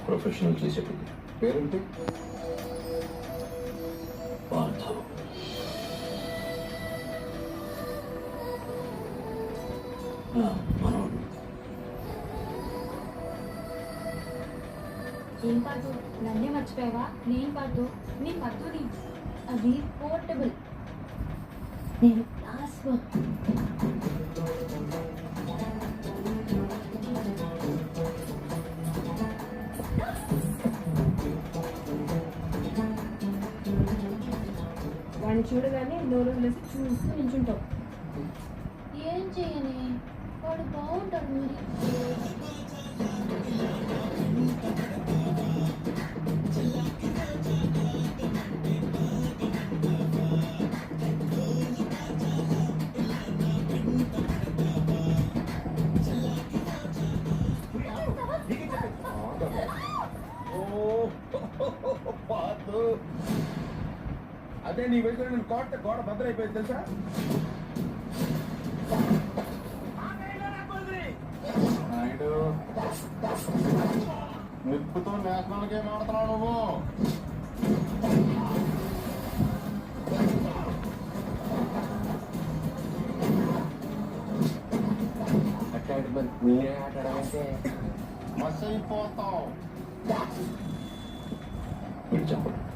Professional చేసి చెప్పింది పేరేంటి? పార్థ. మనోడు ఏం పాటు నన్నే మర్చిపోయావా? నేను పాటు నీ పట్టుని అది పోర్టబుల్. నేను క్లాస్ వర్క్ వాడిని చూడగానే నోరు వదిలేసి చూస్తూ నించుంటావు. ఏం చేయని వాడు బాగుంటాడు మరి. అదే నీ వయసులో నేను కోట గోడ భద్రైపోయింది తెలుసా? నాయుడు నిప్పుతో నేషనల్ గేమ్ ఆడుతున్నావు నువ్వు. మీరే ఆటడంటే మస్ అయిపోతావు. చెప్పండి.